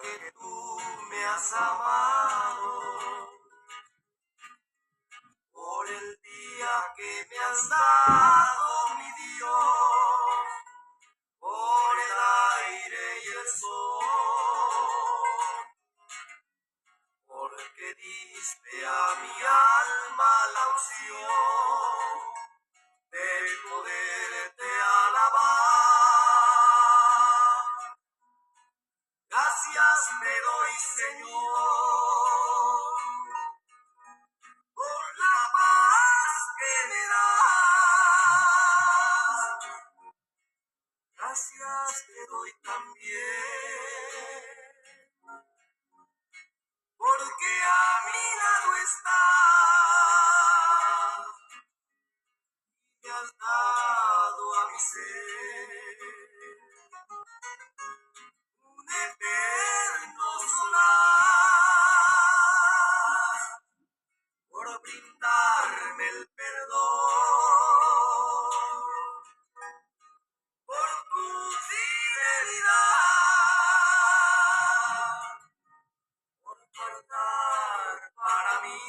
porque tú me has amado, por el día que me has dado, mi Dios, por el aire y el sol, porque diste a mi alma la unción de poderte alabar. Gracias te doy, Señor, por la paz que me das. Gracias te doy también, porque a mi lado estás y me has dado a mi ser un eterno solar, por brindarme el perdón, por tu fidelidad, por guardar para mí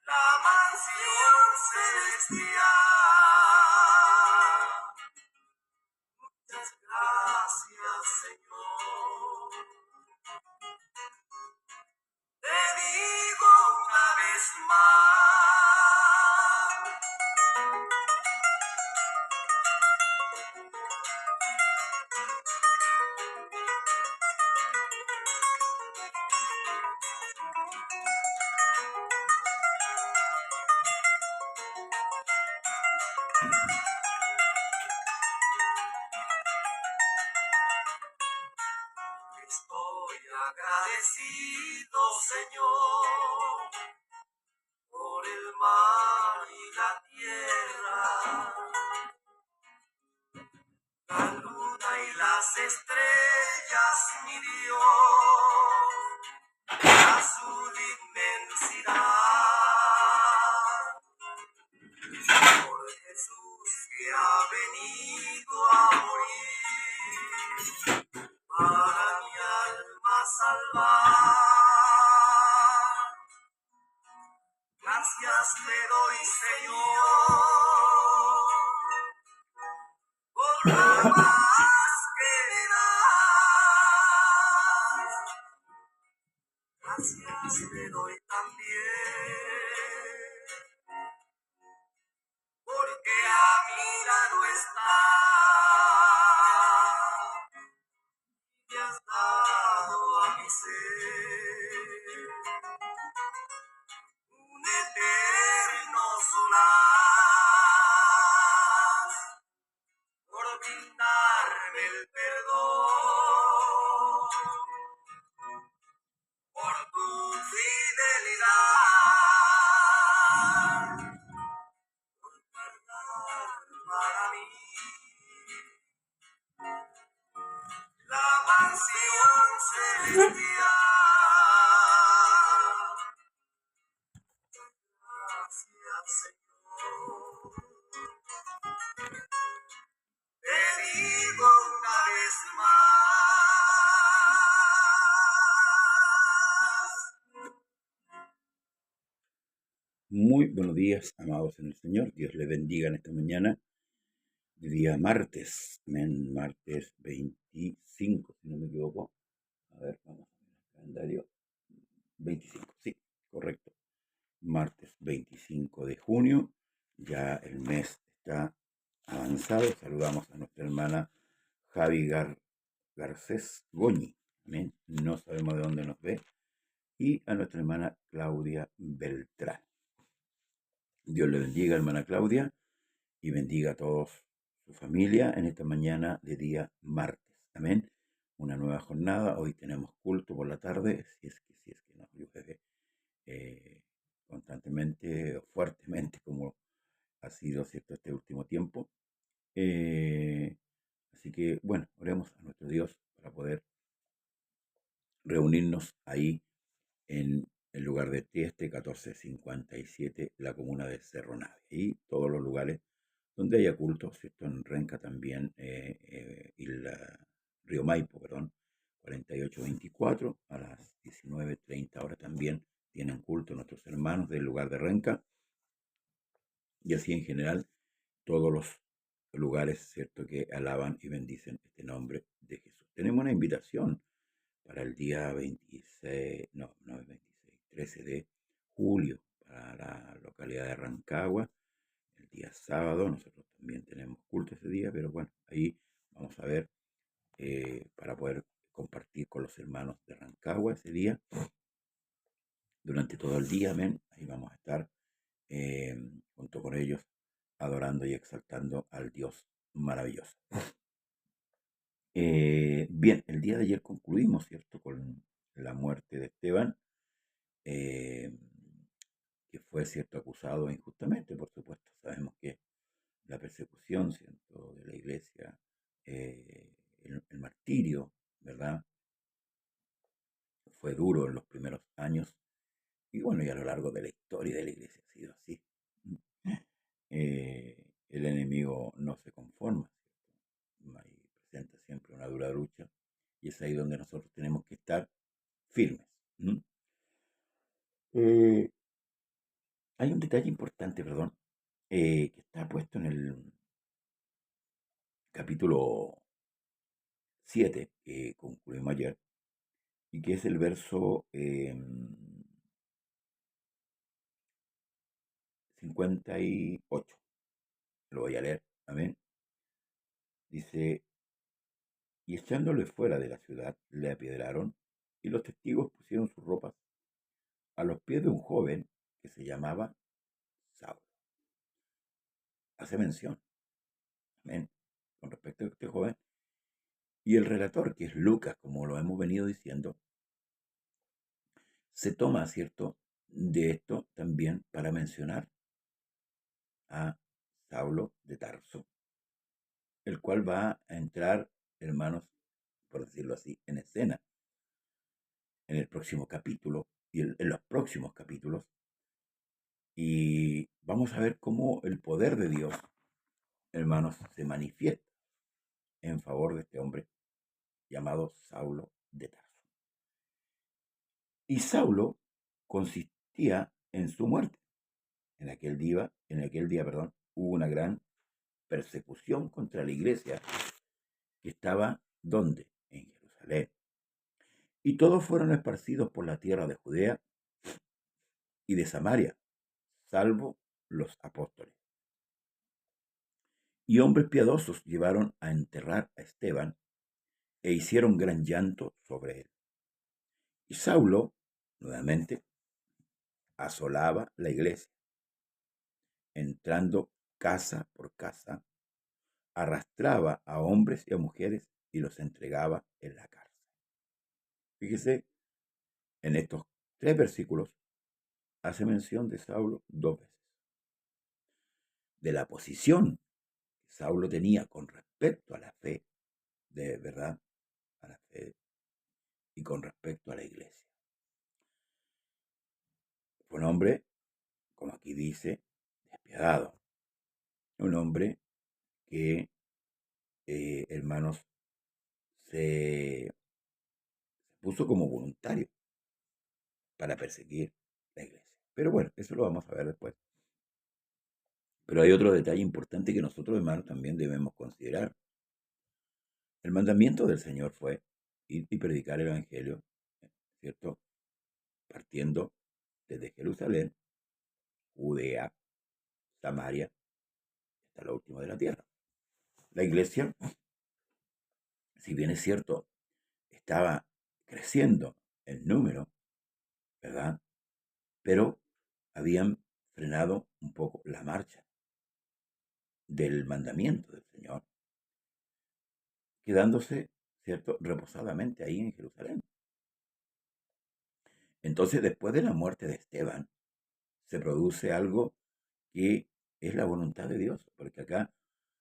la mansión celestial. Muchas gracias, Señor. Te digo una vez más, estoy agradecido, Señor, por el mar y la tierra, la luna y las estrellas, mi Dios, la azul inmensidad, por Jesús que ha venido a morir para mi alma salvar. Gracias te doy, Señor, por la paz que me das. Gracias te doy también, porque a mi lado estás y me has dado a mi ser un eterno solar, por brindarme el perdón, por tu fidelidad, por guardar para mí la mansión celestial. Gracias, Señor. Te digo una vez más. Muy buenos días, amados en el Señor. Dios les bendiga en esta mañana, día martes, martes 25, si no me equivoco. A ver, vamos a ver el calendario. 25, sí, correcto. Martes 25 de junio, ya el mes está avanzado. Saludamos a nuestra hermana Javi Garcés Goñi, amén. No sabemos de dónde nos ve. Y a nuestra hermana Claudia Beltrán. Dios le bendiga, hermana Claudia, y bendiga a todos su familia en esta mañana de día martes. Amén. Una nueva jornada. Hoy tenemos culto por la tarde, si es que nos llueve constantemente o fuertemente, como ha sido cierto este último tiempo. Así que, bueno, oremos a nuestro Dios para poder reunirnos ahí en el lugar de Tieste 1457, la comuna de Cerro Navia, y todos los lugares donde haya culto, ¿cierto? En Renca también, y Río Maipo, perdón, 4824, a las 19:30 horas también tienen culto nuestros hermanos del lugar de Renca, y así en general todos los lugares, ¿cierto?, que alaban y bendicen este nombre de Jesús. Tenemos una invitación para el día 26, no es 26, 13 de julio, para la localidad de Rancagua, el día sábado. Nosotros también tenemos culto ese día, pero bueno, ahí vamos a ver para poder compartir con los hermanos de Rancagua ese día, durante todo el día, amén. Ahí vamos a estar junto con ellos, adorando y exaltando al Dios maravilloso. Bien, el día de ayer concluimos, ¿cierto?, con la muerte de Esteban, que fue, ¿cierto?, acusado injustamente, por supuesto. Sabemos que la persecución, ¿cierto?, de la iglesia, el martirio, ¿verdad?, fue duro en los primeros años, y bueno, y a lo largo de la historia de la iglesia ha sido así. El enemigo no se conforma, ¿cierto? Ahí presenta siempre una dura lucha, y es ahí donde nosotros tenemos que estar firmes. Hay un detalle importante, perdón, que está puesto en el capítulo 7 que concluimos ayer, y que es el verso 58. Lo voy a leer, amén. Dice: y echándole fuera de la ciudad, le apiedraron, y los testigos pusieron sus ropas a los pies de un joven que se llamaba Saulo. Hace mención, amén, con respecto a este joven. Y el relator, que es Lucas, como lo hemos venido diciendo, se toma, ¿cierto?, de esto también para mencionar a Saulo de Tarso, el cual va a entrar, hermanos, por decirlo así, en escena en el próximo capítulo y en los próximos capítulos. Y vamos a ver cómo el poder de Dios, hermanos, se manifiesta en favor de este hombre llamado Saulo de Tarso. Y Saulo consistía en su muerte. En aquel día, hubo una gran persecución contra la iglesia que estaba, ¿dónde? En Jerusalén. Y todos fueron esparcidos por la tierra de Judea y de Samaria, salvo los apóstoles. Y hombres piadosos llevaron a enterrar a Esteban e hicieron gran llanto sobre él. Y Saulo, nuevamente, asolaba la iglesia, entrando casa por casa, arrastraba a hombres y a mujeres y los entregaba en la cárcel. Fíjese, en estos 3 versículos hace mención de Saulo 2 veces, de la posición que Saulo tenía con respecto a la fe, de verdad, a la fe, y con respecto a la iglesia. Fue un hombre, como aquí dice, despiadado. Un hombre que, hermanos, se puso como voluntario para perseguir la iglesia. Pero bueno, eso lo vamos a ver después. Pero hay otro detalle importante que nosotros, hermanos, también debemos considerar. El mandamiento del Señor fue ir y predicar el Evangelio, ¿cierto?, partiendo desde Jerusalén, Judea, Samaria, hasta lo último de la tierra. La iglesia, si bien es cierto, estaba creciendo en número, ¿verdad?, pero habían frenado un poco la marcha del mandamiento del Señor, quedándose, ¿cierto?, reposadamente ahí en Jerusalén. Entonces, después de la muerte de Esteban, se produce algo que es la voluntad de Dios, porque acá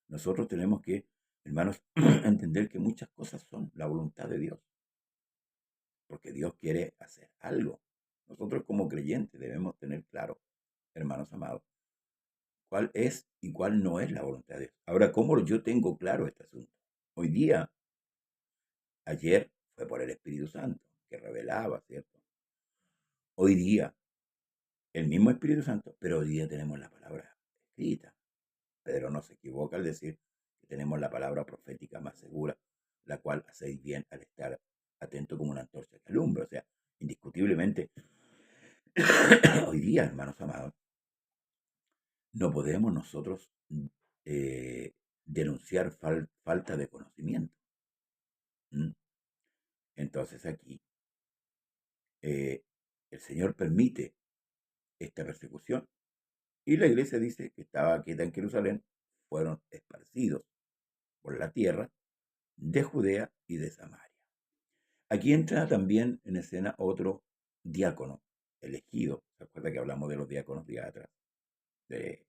nosotros tenemos que, hermanos, entender que muchas cosas son la voluntad de Dios, porque Dios quiere hacer algo. Nosotros como creyentes debemos tener claro, hermanos amados, cuál es y cuál no es la voluntad de Dios. Ahora, ¿cómo yo tengo claro este asunto? Hoy día Ayer fue por el Espíritu Santo, que revelaba, ¿cierto? Hoy día, el mismo Espíritu Santo, pero hoy día tenemos la palabra escrita. Pedro no se equivoca al decir que tenemos la palabra profética más segura, la cual hacéis bien al estar atento como una antorcha que alumbra. O sea, indiscutiblemente, hoy día, hermanos amados, no podemos nosotros denunciar falta de conocimiento. ¿Mm? Entonces aquí el Señor permite esta persecución y la iglesia dice que estaba quieta en Jerusalén, fueron esparcidos por la tierra de Judea y de Samaria. Aquí entra también en escena otro diácono elegido. ¿Se acuerda que hablamos de los diáconos días atrás? De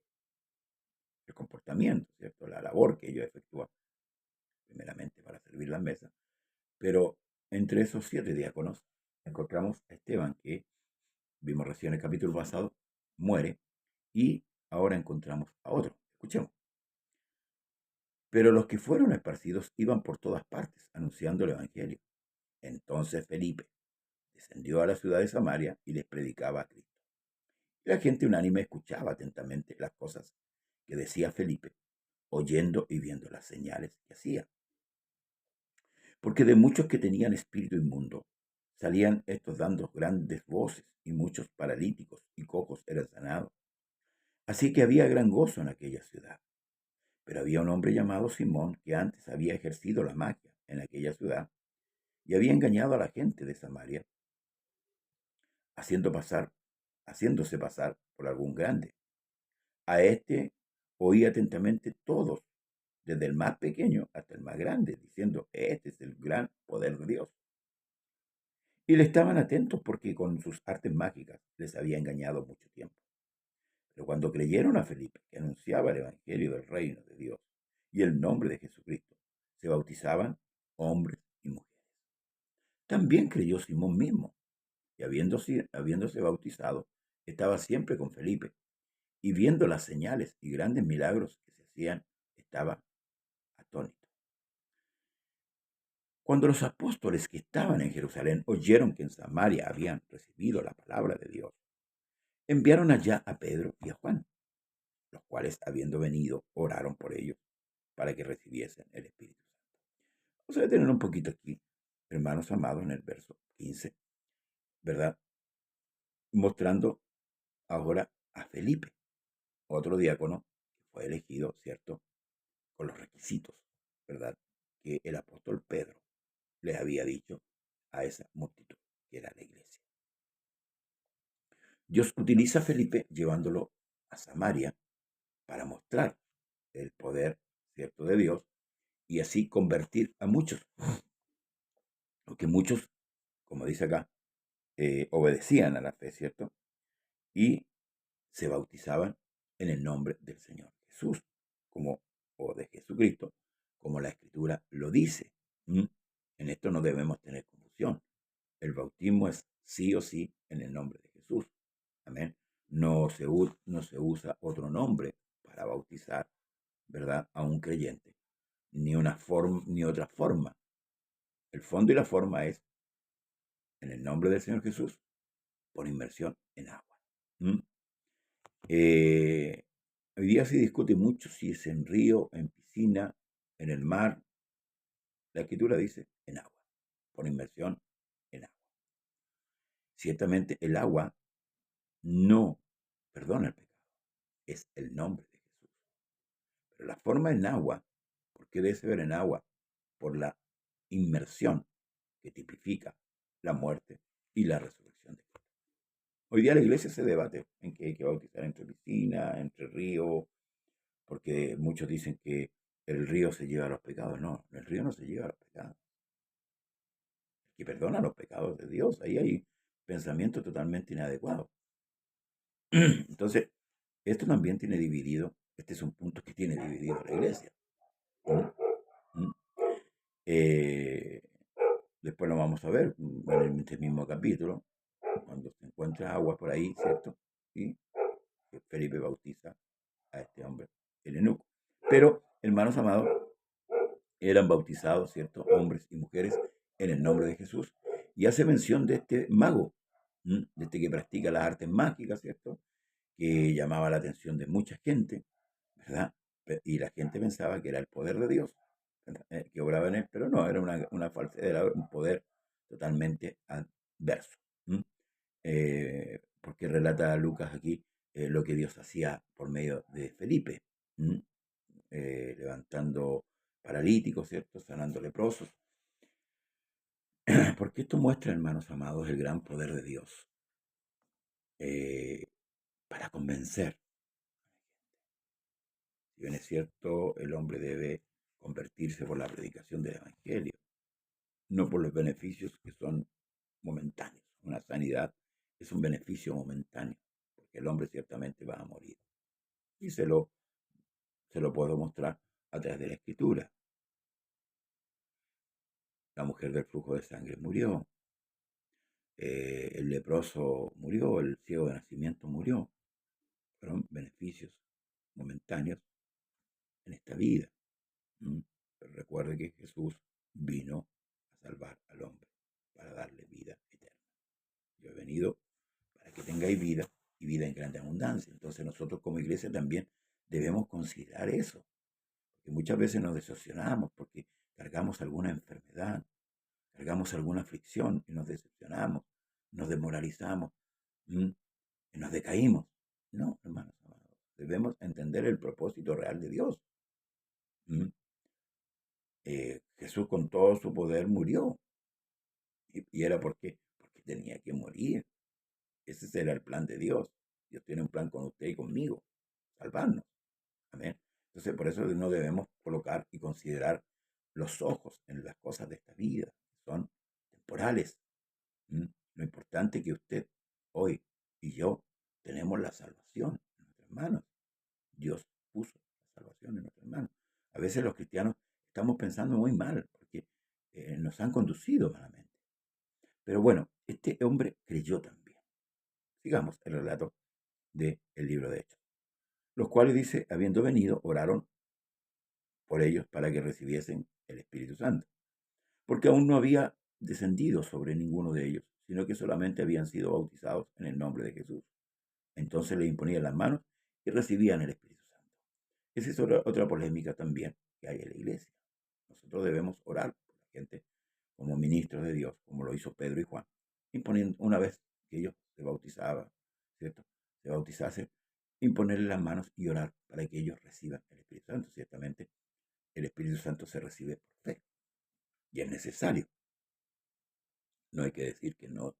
el comportamiento, ¿cierto? La labor que ellos efectúan, primeramente para servir las mesas. Pero entre esos 7 diáconos encontramos a Esteban, que vimos recién en el capítulo pasado, muere, y ahora encontramos a otro. Escuchemos. Pero los que fueron esparcidos iban por todas partes, anunciando el Evangelio. Entonces Felipe descendió a la ciudad de Samaria y les predicaba a Cristo. Y la gente unánime escuchaba atentamente las cosas que decía Felipe, oyendo y viendo las señales que hacía. Porque de muchos que tenían espíritu inmundo, salían estos dando grandes voces, y muchos paralíticos y cojos eran sanados. Así que había gran gozo en aquella ciudad. Pero había un hombre llamado Simón que antes había ejercido la magia en aquella ciudad y había engañado a la gente de Samaria, haciéndose pasar por algún grande. A este oí atentamente todos, desde el más pequeño hasta el más grande, diciendo, este es el gran poder de Dios. Y le estaban atentos porque con sus artes mágicas les había engañado mucho tiempo. Pero cuando creyeron a Felipe, que anunciaba el Evangelio del reino de Dios y el nombre de Jesucristo, se bautizaban hombres y mujeres. También creyó Simón mismo, y habiéndose bautizado, estaba siempre con Felipe, y viendo las señales y grandes milagros que se hacían, estaba atónito. Cuando los apóstoles que estaban en Jerusalén oyeron que en Samaria habían recibido la palabra de Dios, enviaron allá a Pedro y a Juan, los cuales, habiendo venido, oraron por ellos para que recibiesen el Espíritu Santo. Vamos a detener un poquito aquí, hermanos amados, en el verso 15, ¿verdad? Mostrando ahora a Felipe, otro diácono que fue elegido, ¿cierto? Con los requisitos, ¿verdad? Que el apóstol Pedro le había dicho a esa multitud, que era la iglesia. Dios utiliza a Felipe llevándolo a Samaria para mostrar el poder, ¿cierto?, de Dios y así convertir a muchos, porque muchos, como dice acá, obedecían a la fe, ¿cierto? Y se bautizaban en el nombre del Señor Jesús, o de Jesucristo, como la Escritura lo dice. En esto no debemos tener confusión. El bautismo es sí o sí en el nombre de Jesús. Amén. No se usa otro nombre para bautizar, ¿verdad?, a un creyente, ni otra forma. El fondo y la forma es en el nombre del Señor Jesús por inmersión en agua. Hoy día se discute mucho si es en río, en piscina, en el mar. La Escritura dice en agua, por inmersión en agua. Ciertamente el agua no perdona el pecado, es el nombre de Jesús. Pero la forma en agua, ¿por qué debe ser en agua? Por la inmersión que tipifica la muerte y la resurrección de Cristo. Hoy día la iglesia se debate en que hay que bautizar entre piscina, entre río, porque muchos dicen que el río se lleva a los pecados. No, el río no se lleva a los pecados. El que perdona los pecados de Dios. Ahí hay pensamiento totalmente inadecuado. Entonces, esto también tiene dividido, este es un punto que tiene dividido a la iglesia. Después lo vamos a ver en este mismo capítulo, cuando se encuentra agua por ahí, ¿cierto? Y Felipe bautiza a este hombre, el eunuco. Pero, hermanos amados, eran bautizados, ¿cierto?, hombres y mujeres en el nombre de Jesús, y hace mención de este mago, de este que practica las artes mágicas, ¿cierto? Que llamaba la atención de mucha gente, ¿verdad? Y la gente pensaba que era el poder de Dios, ¿verdad? Que obraba en él, pero no, era una falsedad, era un poder totalmente adverso. ¿M? Porque relata Lucas aquí lo que Dios hacía por medio de Felipe, ¿m? Levantando paralíticos, ¿cierto? Sanando leprosos. Porque esto muestra, hermanos amados, el gran poder de Dios eh, para convencer. Si bien es cierto, el hombre debe convertirse por la predicación del Evangelio, no por los beneficios que son momentáneos. Una sanidad es un beneficio momentáneo, porque el hombre ciertamente va a morir. Y se lo puedo mostrar a través de la Escritura. La mujer del flujo de sangre murió, el leproso murió, el ciego de nacimiento murió. Fueron beneficios momentáneos en esta vida. Pero recuerde que Jesús vino a salvar al hombre, para darle vida eterna. Yo he venido para que tengáis vida y vida en grande abundancia. Entonces nosotros como iglesia también debemos considerar eso, porque muchas veces nos decepcionamos porque cargamos alguna enfermedad, cargamos alguna aflicción y nos decepcionamos, nos desmoralizamos, y nos decaímos. No, hermanos amados, debemos entender el propósito real de Dios. Jesús con todo su poder murió. Y era porque tenía que morir. Ese era el plan de Dios. Dios tiene un plan con usted y conmigo, salvarnos. Amén. Entonces, por eso no debemos colocar y considerar los ojos en las cosas de esta vida, que son temporales. Lo importante es que usted hoy y yo tenemos la salvación en nuestras manos. Dios puso la salvación en nuestras manos. A veces los cristianos estamos pensando muy mal porque nos han conducido malamente. Pero bueno, este hombre creyó también. Sigamos el relato del libro de Hechos. Los cuales dice, habiendo venido, oraron por ellos para que recibiesen el Espíritu Santo. Porque aún no había descendido sobre ninguno de ellos, sino que solamente habían sido bautizados en el nombre de Jesús. Entonces le imponían las manos y recibían el Espíritu Santo. Esa es otra polémica también que hay en la iglesia. Nosotros debemos orar por la gente como ministros de Dios, como lo hizo Pedro y Juan, imponiendo una vez que ellos se bautizaban, ¿cierto? Se bautizasen, imponerle las manos y orar para que ellos reciban el Espíritu Santo. Ciertamente, el Espíritu Santo se recibe por fe y es necesario. No hay que decir que no,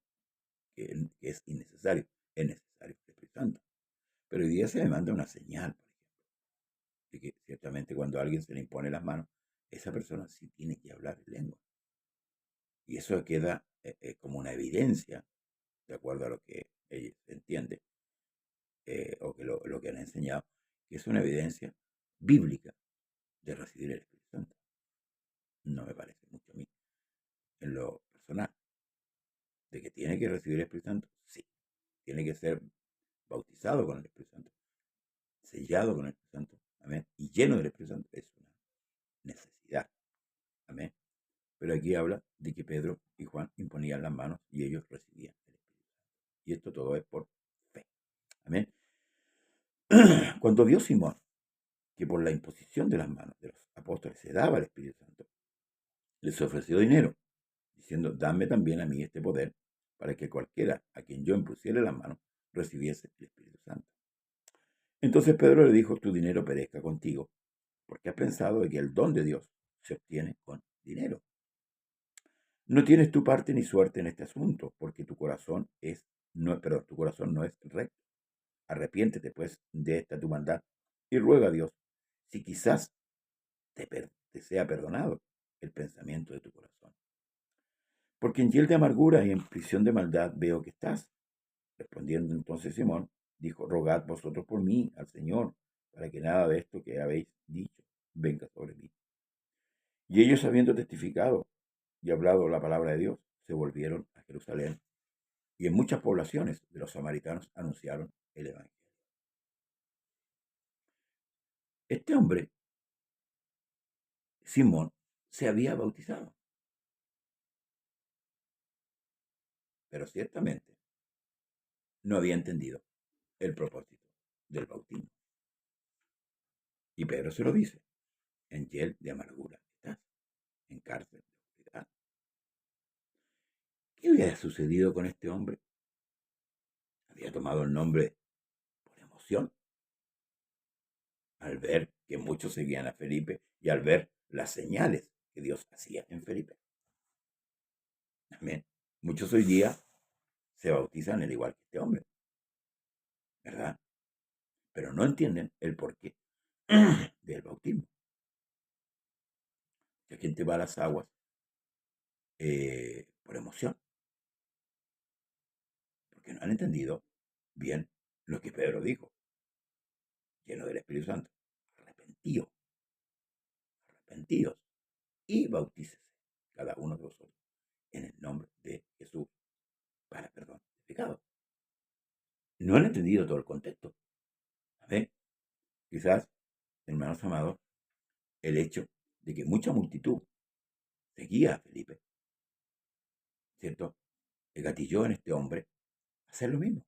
que es innecesario. Es necesario el Espíritu Santo. Pero hoy día se demanda una señal, por ejemplo, de que ciertamente cuando a alguien se le impone las manos, esa persona sí tiene que hablar en lengua. Y eso queda como una evidencia, de acuerdo a lo que ellos entienden, o que lo que han enseñado, que es una evidencia bíblica de recibir el Espíritu Santo. No me parece mucho a mí, en lo personal, de que tiene que recibir el Espíritu Santo, sí, tiene que ser bautizado con el Espíritu Santo, sellado con el Espíritu Santo, amén, y lleno del Espíritu Santo, es una necesidad, amén. Pero aquí habla de que Pedro y Juan imponían las manos y ellos recibían el Espíritu Santo. Y esto todo es por fe, amén. Cuando vio Simón que por la imposición de las manos de los apóstoles se daba el Espíritu Santo, les ofreció dinero, diciendo, dame también a mí este poder, para que cualquiera a quien yo impusiere las manos recibiese el Espíritu Santo. Entonces Pedro le dijo, tu dinero perezca contigo, porque has pensado de que el don de Dios se obtiene con dinero. No tienes tu parte ni suerte en este asunto, porque tu corazón tu corazón no es recto. Arrepiéntete, pues, de esta tu maldad y ruega a Dios, si quizás te sea perdonado el pensamiento de tu corazón. Porque en hiel de amargura y en prisión de maldad veo que estás. Respondiendo entonces Simón, dijo, rogad vosotros por mí al Señor, para que nada de esto que habéis dicho venga sobre mí. Y ellos, habiendo testificado y hablado la palabra de Dios, se volvieron a Jerusalén. Y en muchas poblaciones de los samaritanos anunciaron el Evangelio. Este hombre, Simón, se había bautizado. pero ciertamente no había entendido el propósito del bautismo. Y Pedro se lo dice, en hiel de amargura estás, en cárcel de oscuridad. ¿Qué hubiera sucedido con este hombre? Había tomado el nombre por emoción, al ver que muchos seguían a Felipe y al ver las señales que Dios hacía en Felipe. Amén. Muchos hoy día se bautizan al igual que este hombre, ¿verdad? Pero no entienden el porqué del bautismo. La gente va a las aguas por emoción, porque no han entendido bien lo que Pedro dijo, lleno del Espíritu Santo. Arrepentidos, arrepentidos y bautícese cada uno de vosotros en el nombre de Jesús para perdón de pecado. No han entendido todo el contexto. ¿Amén? Quizás, hermanos amados, el hecho de que mucha multitud seguía a Felipe, ¿cierto? Le gatilló en este hombre hacer lo mismo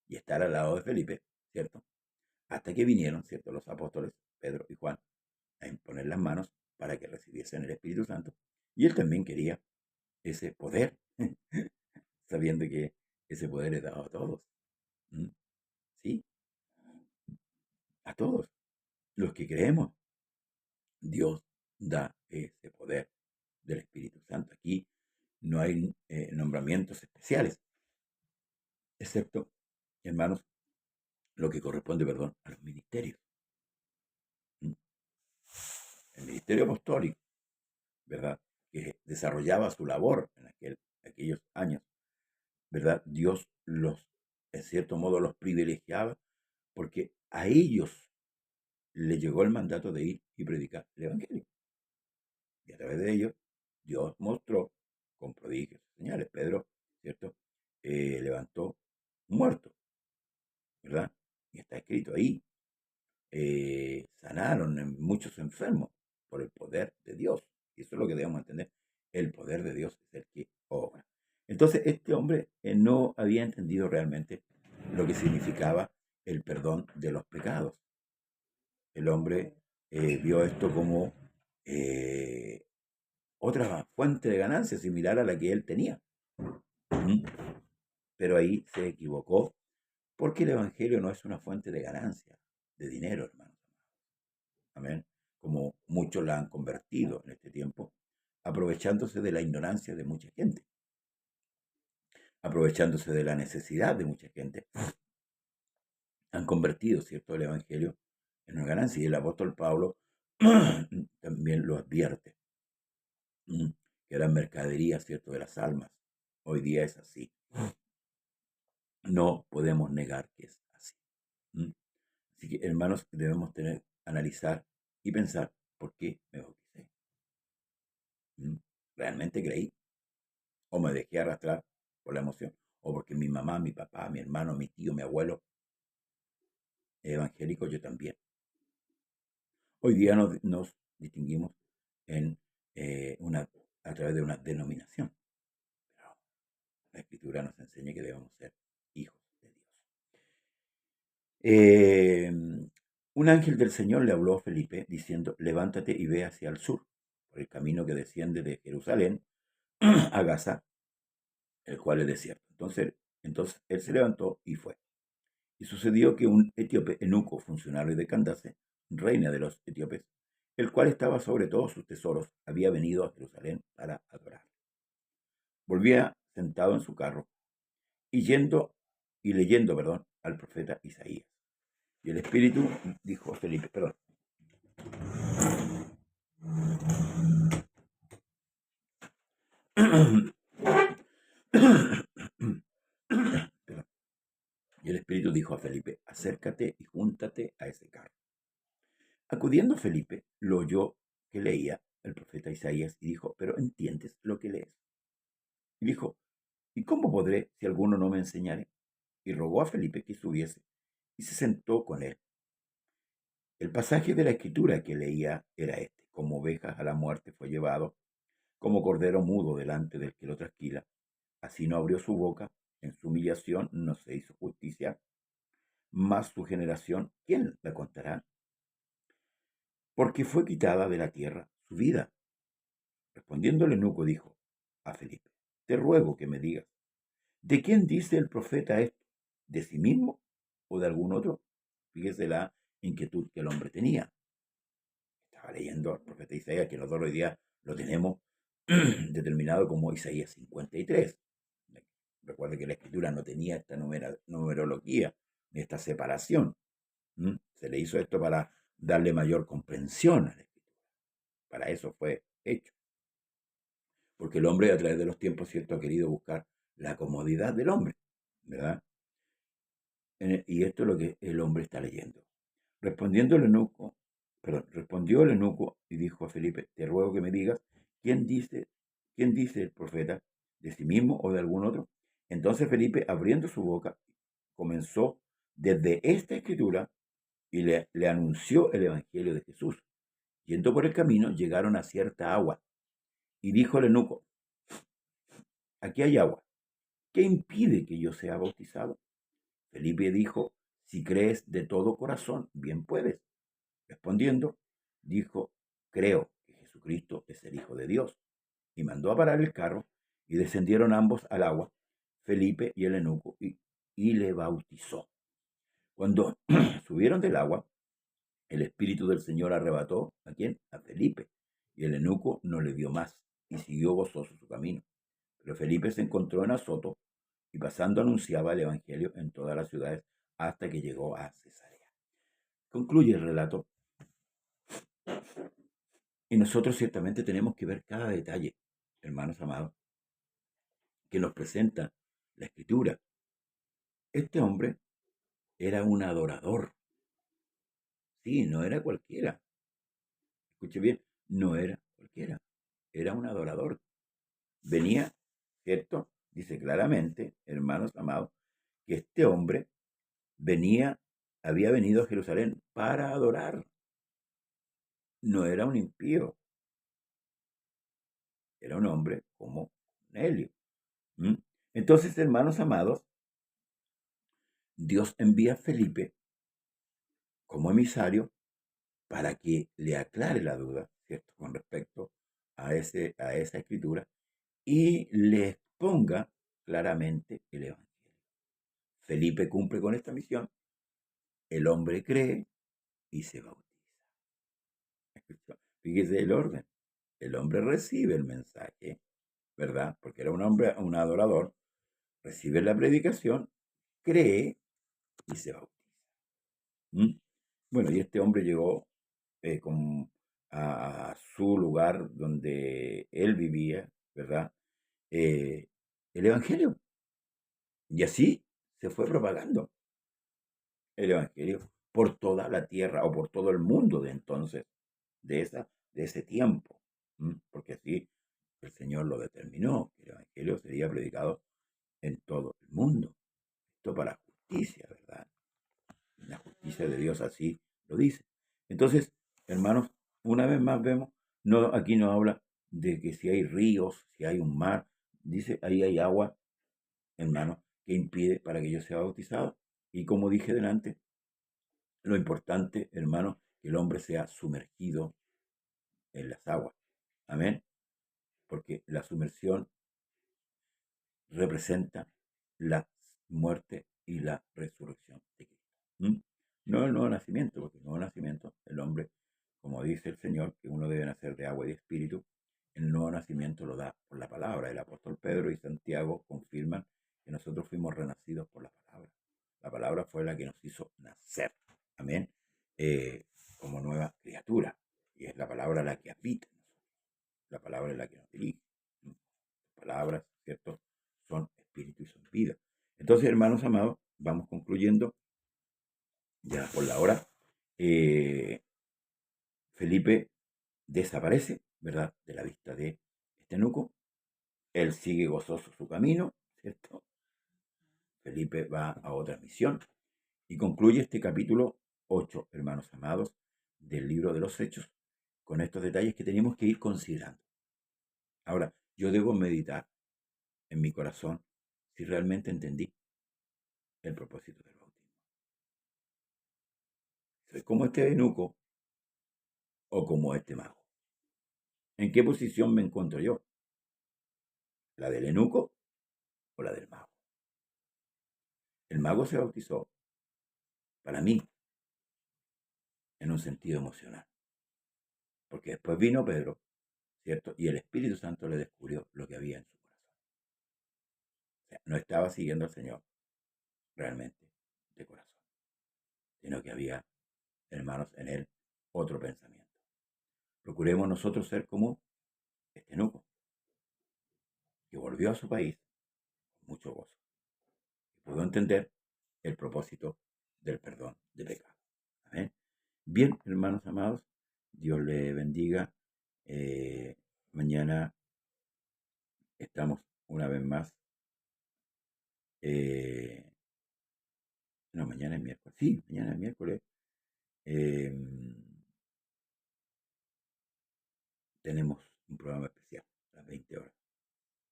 y estar al lado de Felipe, ¿cierto? Hasta que vinieron, ¿cierto? Los apóstoles Pedro y Juan a imponer las manos para que recibiesen el Espíritu Santo. Y él también quería ese poder, sabiendo que ese poder es dado a todos. ¿Mm? ¿Sí? A todos. Los que creemos, Dios da ese poder del Espíritu Santo. Aquí no hay nombramientos especiales, excepto, hermanos, lo que corresponde, perdón, a los ministerios. ¿Mm? El ministerio apostólico, ¿verdad? Que desarrollaba su labor en aquellos años, ¿verdad? Dios en cierto modo, los privilegiaba porque a ellos le llegó el mandato de ir y predicar el Evangelio. Y a través de ellos, Dios mostró con prodigios y señales. Pedro, ¿cierto? Levantó un muerto, ¿verdad? Y está escrito ahí. Sanaron en muchos enfermos por el poder de Dios. Y eso es lo que debemos entender. El poder de Dios es el que obra. Entonces, este hombre no había entendido realmente lo que significaba el perdón de los pecados. El hombre vio esto como otra fuente de ganancia similar a la que él tenía. ¿Mm? Pero ahí se equivocó, porque el Evangelio no es una fuente de ganancia, de dinero, hermano. Amén. Como muchos la han convertido en este tiempo, aprovechándose de la ignorancia de mucha gente, aprovechándose de la necesidad de mucha gente, han convertido, ¿cierto?, el Evangelio en una ganancia. Y el apóstol Pablo también lo advierte, que eran mercaderías, ¿cierto?, de las almas. Hoy día es así. No podemos negar que es así. Así que, hermanos, debemos analizar y pensar, ¿por qué me bauticé? ¿Realmente creí? ¿O me dejé arrastrar por la emoción? ¿O porque mi mamá, mi papá, mi hermano, mi tío, mi abuelo evangélico, yo también? Hoy día nos distinguimos en, a través de una denominación. Pero la Escritura nos enseña que debemos ser hijos de Dios. Un ángel del Señor le habló a Felipe diciendo, levántate y ve hacia el sur, por el camino que desciende de Jerusalén a Gaza, el cual es desierto. Entonces él se levantó y fue. Y sucedió que un etíope eunuco, funcionario de Candace, reina de los etíopes, el cual estaba sobre todos sus tesoros, había venido a Jerusalén para adorar. Volvía sentado en su carro y leyendo, al profeta Isaías. Y el Espíritu dijo a Felipe, Y el Espíritu dijo a Felipe, acércate y júntate a ese carro. Acudiendo Felipe, lo oyó que leía el profeta Isaías y dijo, pero ¿entiendes lo que lees? Y dijo, ¿y cómo podré si alguno no me enseñare? Y rogó a Felipe que subiese y se sentó con él. El pasaje de la escritura que leía era este, como ovejas a la muerte fue llevado, como cordero mudo delante del que lo trasquila, Así no abrió su boca, en su humillación no se hizo justicia, mas su generación, ¿quién la contará? Porque fue quitada de la tierra su vida. Respondiendo el eunuco dijo a Felipe, te ruego que me digas, ¿de quién dice el profeta esto? ¿De sí mismo o de algún otro? Fíjese la inquietud que el hombre tenía. Estaba leyendo al profeta Isaías, que nosotros hoy día lo tenemos determinado como Isaías 53. Recuerde que la escritura no tenía esta numerología, ni esta separación. Se le hizo esto para darle mayor comprensión a la escritura. Para eso fue hecho. Porque el hombre a través de los tiempos, cierto, ha querido buscar la comodidad del hombre, ¿verdad? Y esto es lo que el hombre está leyendo. Respondió el eunuco y dijo a Felipe, te ruego que me digas, ¿quién dice el profeta? ¿De sí mismo o de algún otro? Entonces Felipe, abriendo su boca, comenzó desde esta escritura y le anunció el evangelio de Jesús. Yendo por el camino, llegaron a cierta agua. Y dijo el eunuco, aquí hay agua. ¿Qué impide que yo sea bautizado? Felipe dijo, si crees de todo corazón, bien puedes. Respondiendo, dijo, creo que Jesucristo es el Hijo de Dios. Y mandó a parar el carro, y descendieron ambos al agua, Felipe y el eunuco, y le bautizó. Cuando subieron del agua, el Espíritu del Señor arrebató, ¿a quién? A Felipe. Y el eunuco no le vio más, y siguió gozoso su camino. Pero Felipe se encontró en Azoto, y pasando anunciaba el Evangelio en todas las ciudades, hasta que llegó a Cesarea. Concluye el relato. Y nosotros ciertamente tenemos que ver cada detalle, hermanos amados, que nos presenta la Escritura. Este hombre era un adorador. Sí, no era cualquiera. Escuche bien, no era cualquiera. Era un adorador. Venía, ¿cierto? Dice claramente, hermanos amados, que este hombre había venido a Jerusalén para adorar. No era un impío. Era un hombre como Cornelio. Entonces, hermanos amados, Dios envía a Felipe como emisario para que le aclare la duda, ¿cierto?, con respecto a esa escritura y le exponga claramente el Evangelio. Felipe cumple con esta misión, el hombre cree y se bautiza. Fíjese el orden. El hombre recibe el mensaje, ¿verdad? Porque era un hombre, un adorador, recibe la predicación, cree y se bautiza. Bueno, y este hombre llegó a su lugar donde él vivía, ¿verdad? El Evangelio. Y así se fue propagando el Evangelio por toda la tierra o por todo el mundo de entonces, de ese tiempo. Porque así el Señor lo determinó, que el Evangelio sería predicado en todo el mundo. Esto para justicia, ¿verdad? La justicia de Dios así lo dice. Entonces, hermanos, una vez más vemos, aquí no habla de que si hay ríos, si hay un mar, dice ahí hay agua, hermano, que impide para que yo sea bautizado. Y como dije delante, lo importante, hermano, que el hombre sea sumergido en las aguas. Amén. Porque la sumersión representa la muerte y la resurrección de Cristo. No el nuevo nacimiento, porque el nuevo nacimiento, el hombre, como dice el Señor, que uno debe nacer de agua y de espíritu, el nuevo nacimiento lo da por la palabra. El apóstol Pedro y Santiago confirman que nosotros fuimos renacidos por la palabra. La palabra fue la que nos hizo nacer. Amén. Como nueva criatura. Y es la palabra la que habita en nosotros. La palabra es la que nos dirige. Las palabras, ¿cierto?, son espíritu y son vida. Entonces, hermanos amados, vamos concluyendo ya por la hora. Felipe desaparece, ¿verdad?, de la vista de este eunuco. Él sigue gozoso su camino, ¿cierto? Felipe va a otra misión y concluye este capítulo 8, hermanos amados, del libro de los Hechos, con estos detalles que tenemos que ir considerando. Ahora, yo debo meditar en mi corazón si realmente entendí el propósito del bautismo. ¿Soy como este eunuco o como este mago? ¿En qué posición me encuentro yo? ¿La del eunuco o la del mago? El mago se bautizó, para mí, en un sentido emocional, porque después vino Pedro, ¿cierto? Y el Espíritu Santo le descubrió lo que había en su corazón. O sea, no estaba siguiendo al Señor realmente de corazón, sino que había, hermanos, en él otro pensamiento. Procuremos nosotros ser como este eunuco, que volvió a su país con mucho gozo y pudo entender el propósito del perdón de pecados. Amén. Bien, hermanos amados, Dios le bendiga. Mañana estamos una vez más. No, mañana es miércoles. Sí, mañana es miércoles. Tenemos un programa especial a las 20 horas.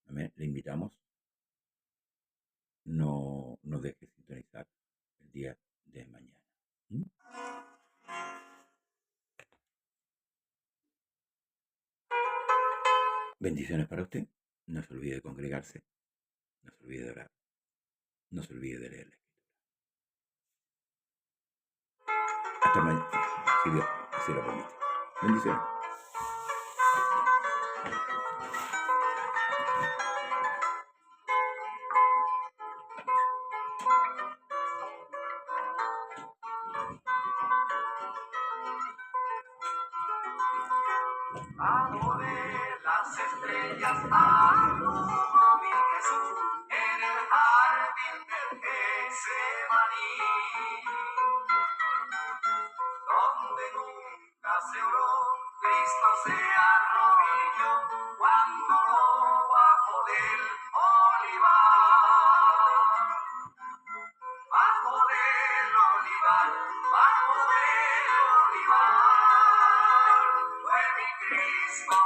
Amén. Le invitamos. No nos deje sintonizar el día de mañana. ¿Mm? Bendiciones para usted. No se olvide de congregarse. No se olvide de orar. No se olvide de leer la escritura. Hasta mañana, si Dios así lo permite. Bendiciones. Bajo de las estrellas anduvo mi Jesús en el jardín del Getsemaní, donde nunca se oró, Cristo se arrodilló cuando lo bajo del olivar. Bajo del olivar, bajo del olivar, fue mi Cristo.